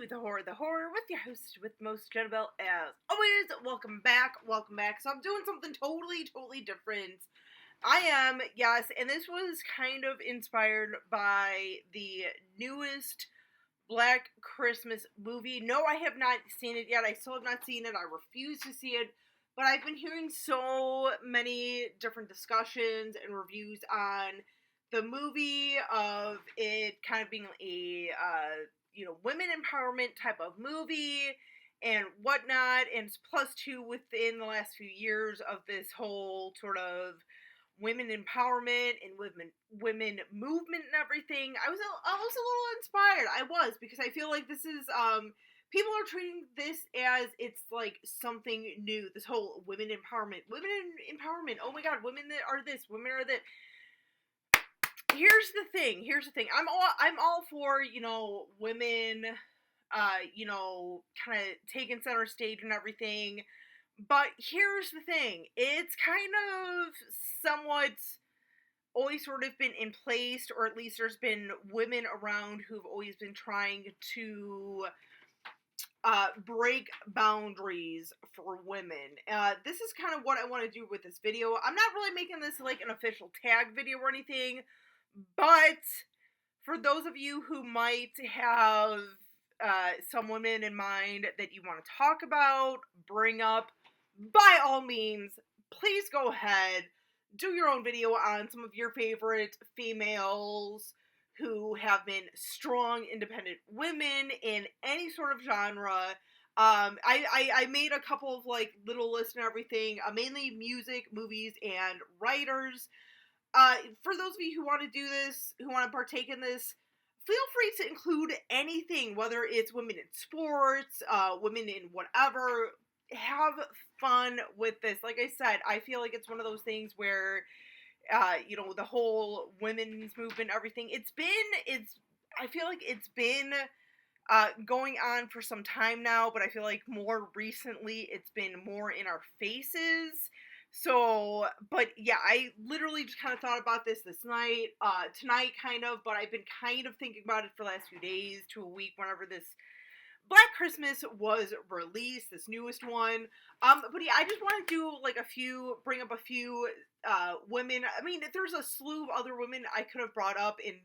to The Horror with your host with most Jennifer. As always, welcome back. So I'm doing something totally different. I am, yes, and this was kind of inspired by the newest Black Christmas movie. No, I have not seen it yet. I still have not seen it. I refuse to see it. But I've been hearing so many different discussions and reviews on the movie of it kind of being a, women empowerment type of movie and whatnot. And it's +2 within the last few years of this whole sort of women empowerment and women movement and everything. I was a little inspired. I was, because I feel like this is people are treating this as it's like something new. This whole women empowerment. Oh my god, women that are this, women are that. Here's the thing. I'm all for, women kind of taking center stage and everything. But here's the thing. It's kind of somewhat always sort of been in place, or at least there's been women around who've always been trying to break boundaries for women. This is kind of what I want to do with this video. I'm not really making this like an official tag video or anything, but for those of you who might have some women in mind that you want to talk about, bring up, by all means, please go ahead, do your own video on some of your favorite females who have been strong, independent women in any sort of genre. I made a couple of like little lists and everything, mainly music, movies, and writers. For those of you who want to do this, who want to partake in this, feel free to include anything, whether it's women in sports, women in whatever. Have fun with this. Like I said, I feel like it's one of those things where, the whole women's movement, everything, I feel like it's been going on for some time now, but I feel like more recently it's been more in our faces. So, but yeah, I literally just kind of thought about this night, tonight kind of, but I've been kind of thinking about it for the last few days to a week whenever this Black Christmas was released, this newest one. But yeah, I just want to do like bring up a few women. I mean, there's a slew of other women I could have brought up, and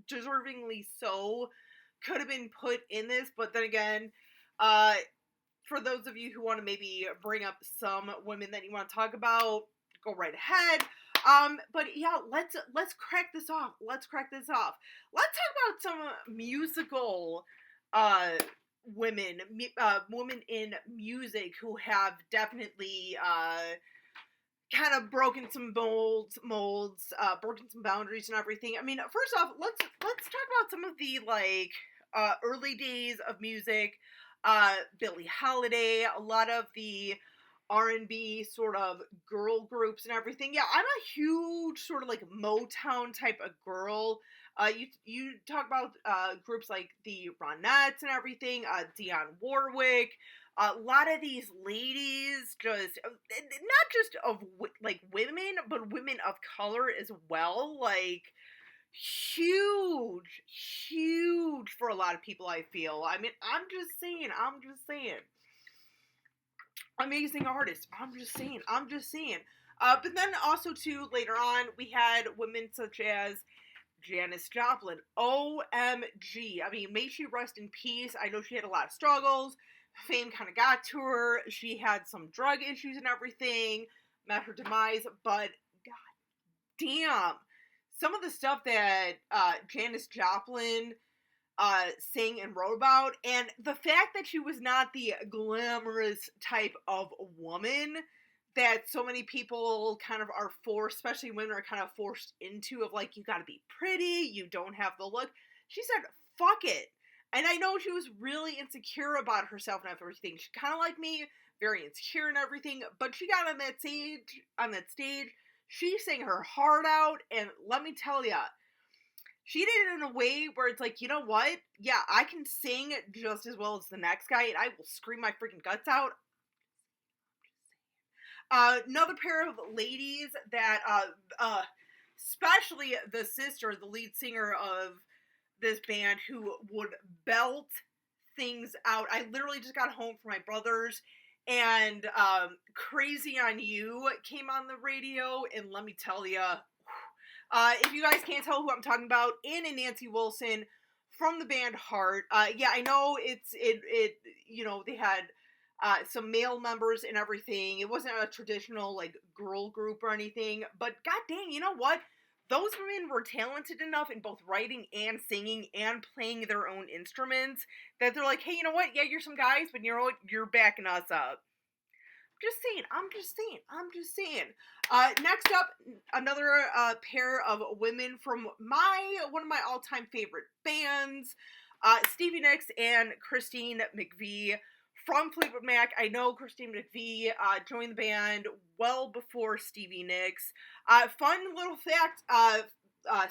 deservingly so could have been put in this, but then again, for those of you who want to maybe bring up some women that you want to talk about, go right ahead. But yeah, let's crack this off. Let's talk about some musical women in music who have definitely kind of broken some molds, broken some boundaries and everything. I mean, first off, let's talk about some of the like early days of music. Billie Holiday, a lot of the R&B sort of girl groups and everything. Yeah, I'm a huge sort of like Motown type of girl. You talk about groups like the Ronettes and everything, Dionne Warwick. A lot of these ladies, just not just of like women, but women of color as well. Like huge for a lot of people, I feel. I mean, I'm just saying. Amazing artists. I'm just saying. But then also too, later on, we had women such as Janis Joplin. OMG. I mean, may she rest in peace. I know she had a lot of struggles. Fame kind of got to her. She had some drug issues and everything. Met her demise. But god damn. Some of the stuff that Janis Joplin sang and wrote about, and the fact that she was not the glamorous type of woman that so many people kind of are forced, especially women are kind of forced into, of like, you gotta be pretty, you don't have the look. She said, fuck it. And I know she was really insecure about herself and everything. She kind of like me, very insecure and everything, but she got on that stage, she sang her heart out, and let me tell ya, she did it in a way where it's like, you know what? Yeah, I can sing just as well as the next guy, and I will scream my freaking guts out. Another pair of ladies that, especially the sister, the lead singer of this band who would belt things out. I literally just got home from my brother's, and Crazy on You came on the radio, and let me tell you, if you guys can't tell who I'm talking about, Ann and Nancy Wilson from the band Heart. Yeah, I know they had some male members and everything. It wasn't a traditional, like, girl group or anything, but god dang, you know what? Those women were talented enough in both writing and singing and playing their own instruments that they're like, hey, you know what? Yeah, you're some guys, but you know what? You're backing us up. I'm just saying. Next up, another pair of women from one of my all-time favorite bands, Stevie Nicks and Christine McVie from Fleetwood Mac. I know Christine McVie joined the band well before Stevie Nicks. Fun little fact,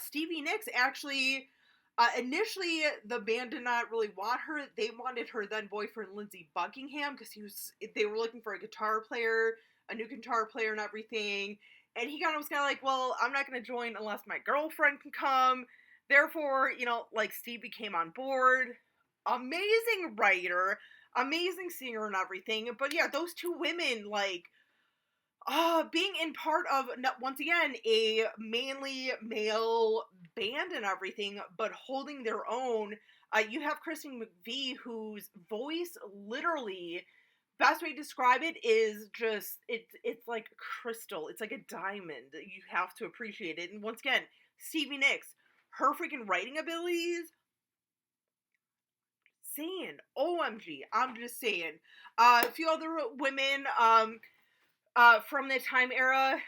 Stevie Nicks actually... initially, the band did not really want her. They wanted her then boyfriend Lindsey Buckingham because they were looking for a guitar player, a new guitar player, and everything. And he was kind of like, well, I'm not going to join unless my girlfriend can come. Therefore, Stevie came on board. Amazing writer, amazing singer, and everything. But yeah, those two women, being in part of, once again, a mainly male band and everything, but holding their own. You have Christine McVie, whose voice, literally, best way to describe it is just, it's like crystal. It's like a diamond. You have to appreciate it. And once again, Stevie Nicks, her freaking writing abilities, OMG, I'm just saying. A few other women, from the time era,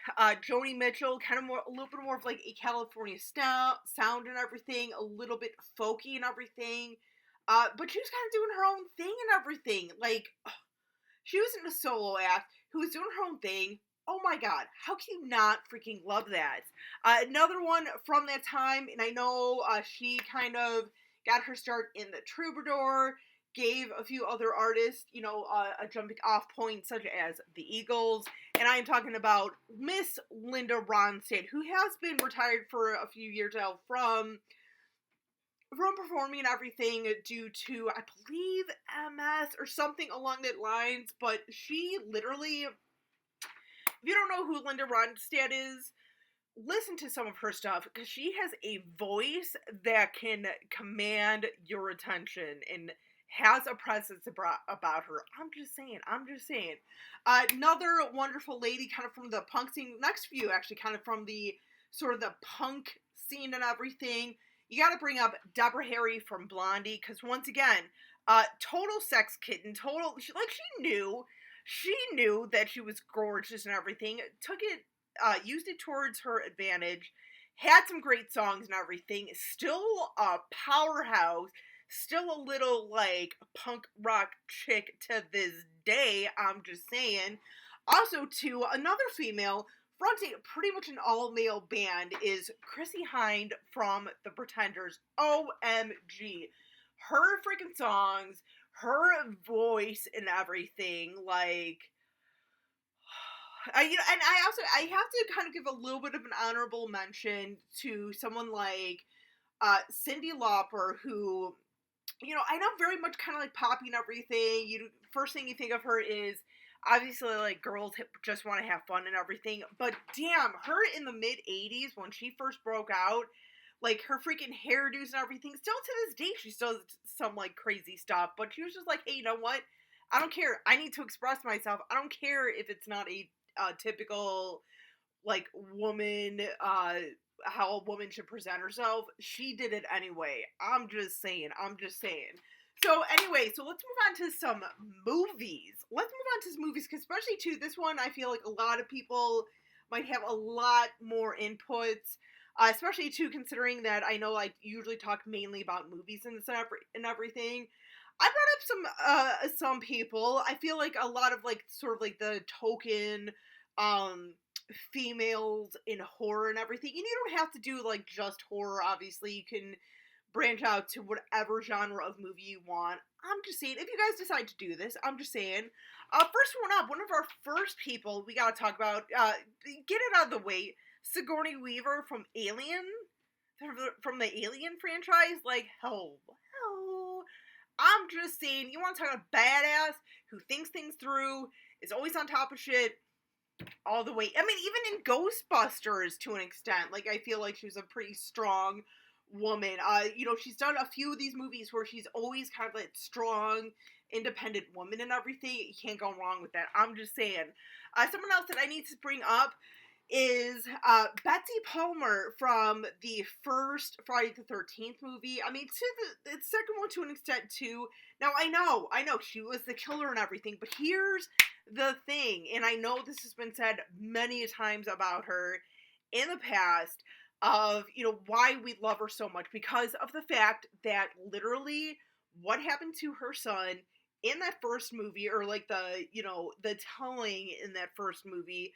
Joni Mitchell, a little bit more of like a California sound and everything, a little bit folky and everything, but she was kind of doing her own thing and everything. She was in a solo act who was doing her own thing. Oh my god, how can you not freaking love that? Another one from that time, and I know she kind of got her start in the Troubadour, gave a few other artists, a jumping off point, such as the Eagles, and I am talking about Miss Linda Ronstadt, who has been retired for a few years now from performing and everything due to, I believe, MS or something along that lines, but she literally, if you don't know who Linda Ronstadt is, listen to some of her stuff, because she has a voice that can command your attention and has a presence about her. I'm just saying. Another wonderful lady, kind of from the punk scene, next few actually, kind of from the sort of the punk scene and everything. You gotta bring up Deborah Harry from Blondie, because once again, total sex kitten, she knew that she was gorgeous and everything, used it towards her advantage, had some great songs and everything, still a powerhouse, still a little, punk rock chick to this day, I'm just saying. Also, too, another female fronting pretty much an all-male band is Chrissie Hynde from The Pretenders. OMG. Her freaking songs, her voice and everything, I have to kind of give a little bit of an honorable mention to someone like Cyndi Lauper, who, I know very much kind of like poppy and everything. First thing you think of her is obviously girls just want to have fun and everything. But damn, her in the mid 80s when she first broke out, her freaking hairdos and everything. Still to this day, she still does some crazy stuff. But she was just like, hey, you know what? I don't care. I need to express myself. I don't care if it's not a typical woman, how a woman should present herself. She did it anyway. I'm just saying. So anyway, let's move on to some movies. Because especially to this one, I feel like a lot of people might have a lot more inputs. Especially too, considering that I know I usually talk mainly about movies and everything. I brought up some people. I feel like a lot of sort of the token females in horror and everything. And you don't have to do just horror, obviously. You can branch out to whatever genre of movie you want. I'm just saying, if you guys decide to do this, I'm just saying. First one up, one of our first people we gotta talk about, get it out of the way, Sigourney Weaver from Alien. from the Alien franchise. Like, hell. I'm just saying, you want to talk about a badass who thinks things through, is always on top of shit, all the way. I mean, even in Ghostbusters, to an extent, like, I feel like she was a pretty strong woman. She's done a few of these movies where she's always kind of like strong, independent woman and everything. You can't go wrong with that. I'm just saying. Someone else that I need to bring up is Betsy Palmer from the first Friday the 13th movie. I mean, to the second one to an extent too. Now, I know, she was the killer and everything, but here's the thing, and I know this has been said many times about her in the past, of, why we love her so much, because of the fact that literally what happened to her son in that first movie, or like the telling in that first movie.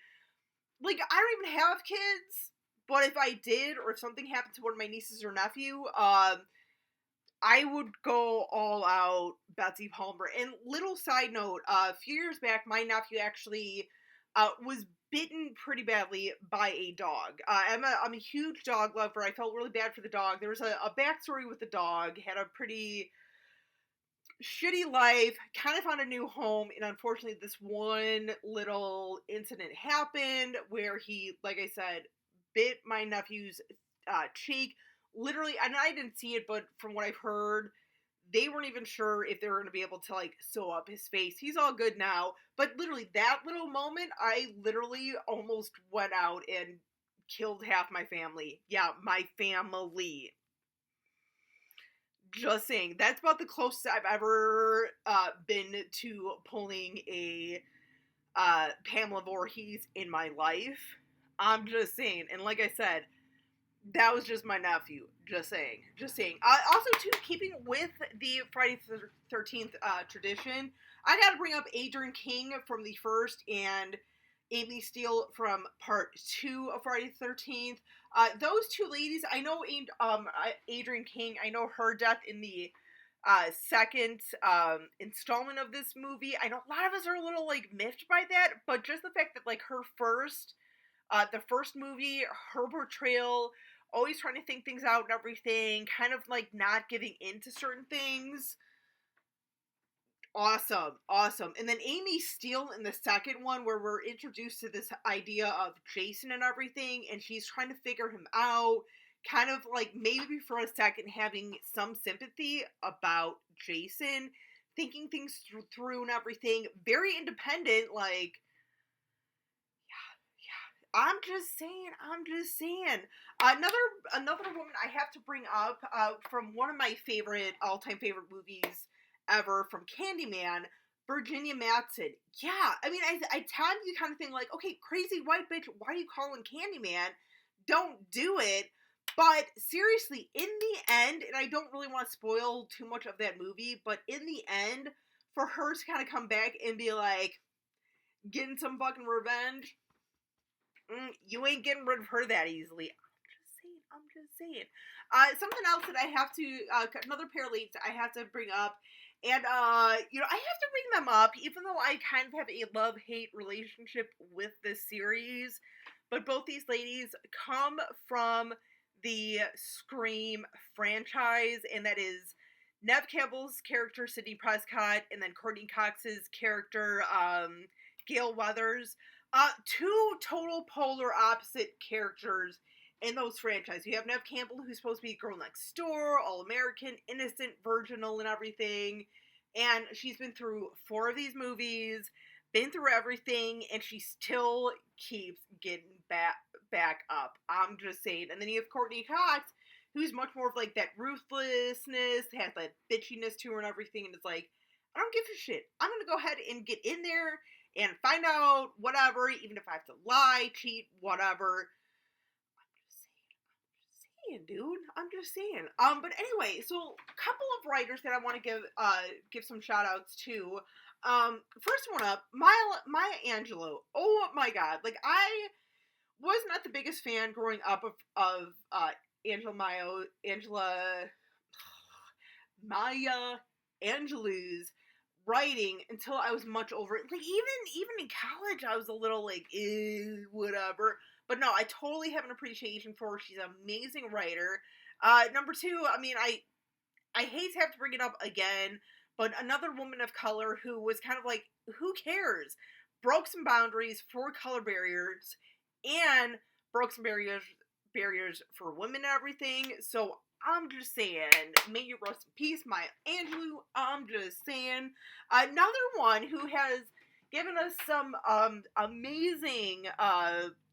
Like, I don't even have kids, but if I did, or if something happened to one of my nieces or nephew, I would go all out Betsy Palmer. And little side note, a few years back, my nephew actually was bitten pretty badly by a dog. I'm a huge dog lover. I felt really bad for the dog. There was a backstory with the dog, had a pretty shitty life, kind of found a new home, and unfortunately this one little incident happened where he, like I said, bit my nephew's cheek. Literally, and I didn't see it, but from what I've heard, they weren't even sure if they were going to be able to, like, sew up his face. He's all good now, but literally, that little moment, I literally almost went out and killed half my family. Yeah, my family. Just saying, that's about the closest I've ever been to pulling a Pamela Voorhees in my life. I'm just saying, and like I said, that was just my nephew. Just saying. Also, too, keeping with the Friday the 13th tradition, I gotta bring up Adrienne King from the first, and Amy Steele from part 2 of Friday the 13th. Those two ladies, I know Adrienne King, I know her death in the second installment of this movie. I know a lot of us are a little, like, miffed by that, but just the fact that, like, the first movie, her portrayal, always trying to think things out and everything, kind of, like, not giving in to certain things. Awesome. And then Amy Steele in the second one, where we're introduced to this idea of Jason and everything, and she's trying to figure him out, kind of like maybe for a second having some sympathy about Jason, thinking things through and everything, very independent, like, yeah. I'm just saying. Another woman I have to bring up from one of my all-time favorite movies ever, from Candyman, Virginia Madsen. Yeah, I mean, I time you kind of think like, okay, crazy white bitch, why are you calling Candyman? Don't do it. But seriously, in the end, and I don't really want to spoil too much of that movie, but in the end, for her to kind of come back and be like, getting some fucking revenge, you ain't getting rid of her that easily. I'm just saying. Something else that I have to, another pair of leads I have to bring up, and, I have to bring them up, even though I kind of have a love-hate relationship with this series, but both these ladies come from the Scream franchise, and that is Neve Campbell's character, Sidney Prescott, and then Courtney Cox's character, Gail Weathers. Two total polar opposite characters in those franchises. You have Neve Campbell, who's supposed to be girl next door, all-American, innocent, virginal, and everything. And she's been through 4 of these movies, been through everything, and she still keeps getting back up. I'm just saying. And then you have Courtney Cox, who's much more of like that ruthlessness, has that bitchiness to her and everything, and it's like, I don't give a shit. I'm gonna go ahead and get in there and find out whatever, even if I have to lie, cheat, whatever. Dude, I'm just saying. But anyway, so a couple of writers that I want to give some shout outs to. First one up, Maya Angelou. Oh my god, like, I was not the biggest fan growing up of Maya Angelou's writing until I was much over it. Like, even in college, I was a little like, whatever. But no, I totally have an appreciation for her. She's an amazing writer. Number two, I mean, I hate to have to bring it up again, but another woman of color who was kind of like, who cares? Broke some boundaries for color barriers and broke some barriers for women and everything. So I'm just saying, may you rest in peace, Maya Angelou. I'm just saying. Another one who has given us some amazing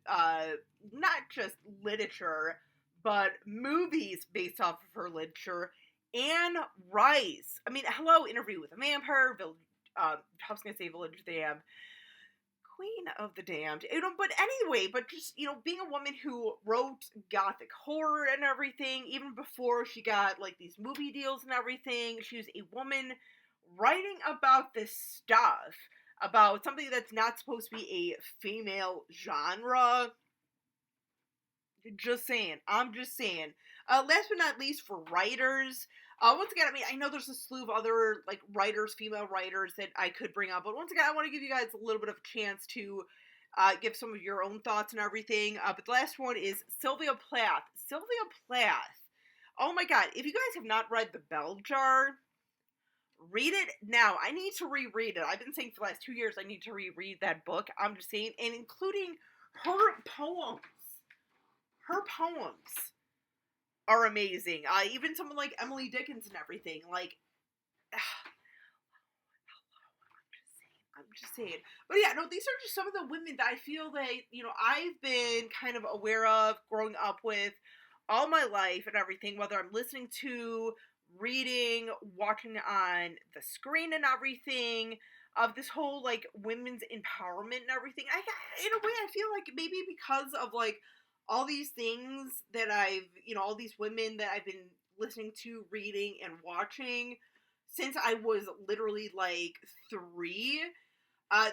not just literature, but movies based off of her literature. Anne Rice. I mean, hello, Interview with a Vampire, I was gonna say Village of the Damned, Queen of the Damned. But anyway, but just, being a woman who wrote gothic horror and everything, even before she got, like, these movie deals and everything, she was a woman writing about this stuff, about something that's not supposed to be a female genre. Just saying. I'm just saying. Last but not least, for writers, once again, I mean, I know there's a slew of other, like, writers, female writers that I could bring up, but once again, I want to give you guys a little bit of a chance to give some of your own thoughts and everything. But the last one is Sylvia Plath. Sylvia Plath. Oh my god, if you guys have not read The Bell Jar, read it now. I need to reread it. I've been saying for the last 2 years I need to reread that book. I'm just saying, and including her poems. Her poems are amazing. Even someone like Emily Dickinson and everything. Like, I'm just saying. But yeah, no, these are just some of the women that I feel that, I've been kind of aware of, growing up with all my life and everything, whether I'm listening to, reading, watching on the screen and everything, of this whole, like, women's empowerment and everything. In a way, I feel like maybe because of, like, all these things that all these women that I've been listening to, reading, and watching since I was literally, like, 3,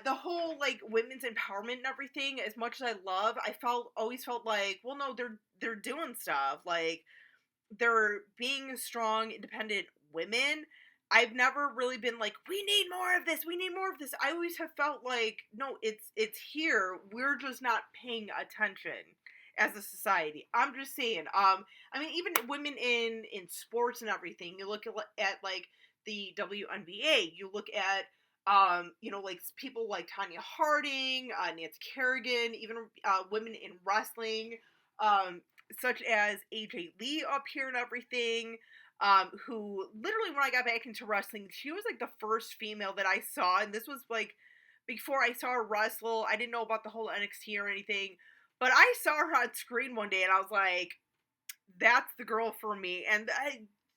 the whole, like, women's empowerment and everything, as much as I love, I always felt like, well, no, they're doing stuff, like, they're being strong, independent women. I've never really been like, we need more of this, we need more of this. I always have felt like, no, it's here, we're just not paying attention as a society. I'm just saying. I mean, even women in sports and everything. You look at like the WNBA. You look at like people like Tanya Harding, Nancy Kerrigan, even women in wrestling, such as AJ Lee up here and everything. Who literally, when I got back into wrestling, she was like the first female that I saw, and this was like before I saw her wrestle. I didn't know about the whole NXT or anything. But I saw her on screen one day, and I was like, that's the girl for me. And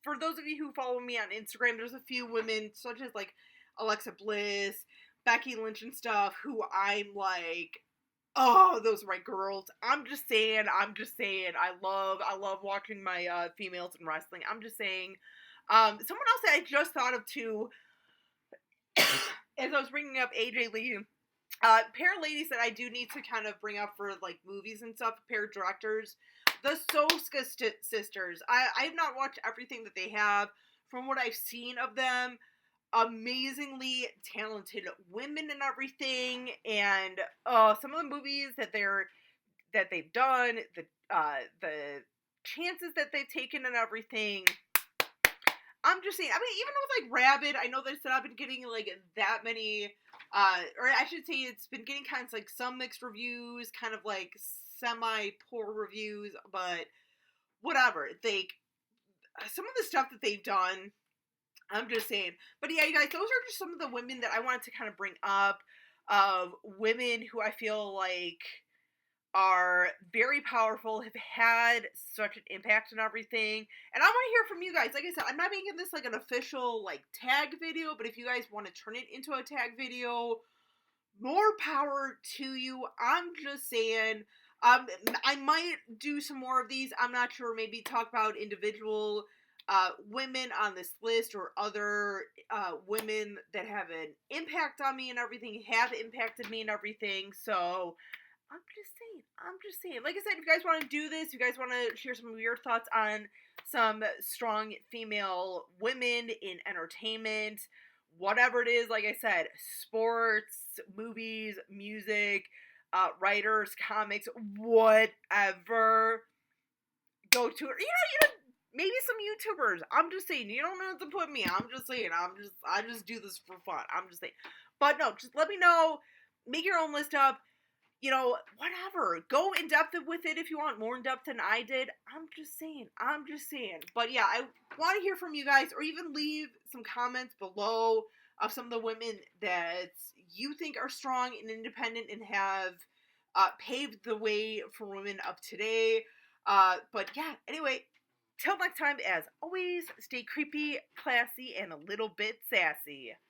for those of you who follow me on Instagram, there's a few women, such as, like, Alexa Bliss, Becky Lynch and stuff, who I'm like, oh, those are my girls. I'm just saying. I love watching my females in wrestling. I'm just saying. Someone else that I just thought of, too, as I was bringing up AJ Lee, pair of ladies that I do need to kind of bring up for, like, movies and stuff, pair of directors, the Soska sisters. I have not watched everything that they have. From what I've seen of them, amazingly talented women and everything, and some of the movies that they've done, the chances that they've taken and everything. I'm just saying, I mean, even with, like, Rabid, I know that I've been getting, like, that many, or I should say it's been getting kind of, like, some mixed reviews, kind of, like, semi-poor reviews, but whatever. Some of the stuff that they've done, I'm just saying. But yeah, you guys, those are just some of the women that I wanted to kind of bring up, of women who I feel like are very powerful, have had such an impact on everything, and I want to hear from you guys. Like I said, I'm not making this like an official, like, tag video, but if you guys want to turn it into a tag video, more power to you. I'm just saying. I might do some more of these. I'm not sure. Maybe talk about individual women on this list, or other women that have an impact on me and everything, have impacted me and everything. So I'm just saying. Like I said, if you guys want to do this, if you guys want to share some of your thoughts on some strong female women in entertainment, whatever it is, like I said, sports, movies, music, writers, comics, whatever. Go to her. Maybe some YouTubers. I'm just saying, you don't have to put me. I'm just saying, I just do this for fun. I'm just saying. But no, just let me know. Make your own list up. Whatever. Go in depth with it if you want, more in depth than I did. I'm just saying. But yeah, I want to hear from you guys, or even leave some comments below of some of the women that you think are strong and independent and have paved the way for women of today. But yeah, anyway, till next time, as always, stay creepy, classy, and a little bit sassy.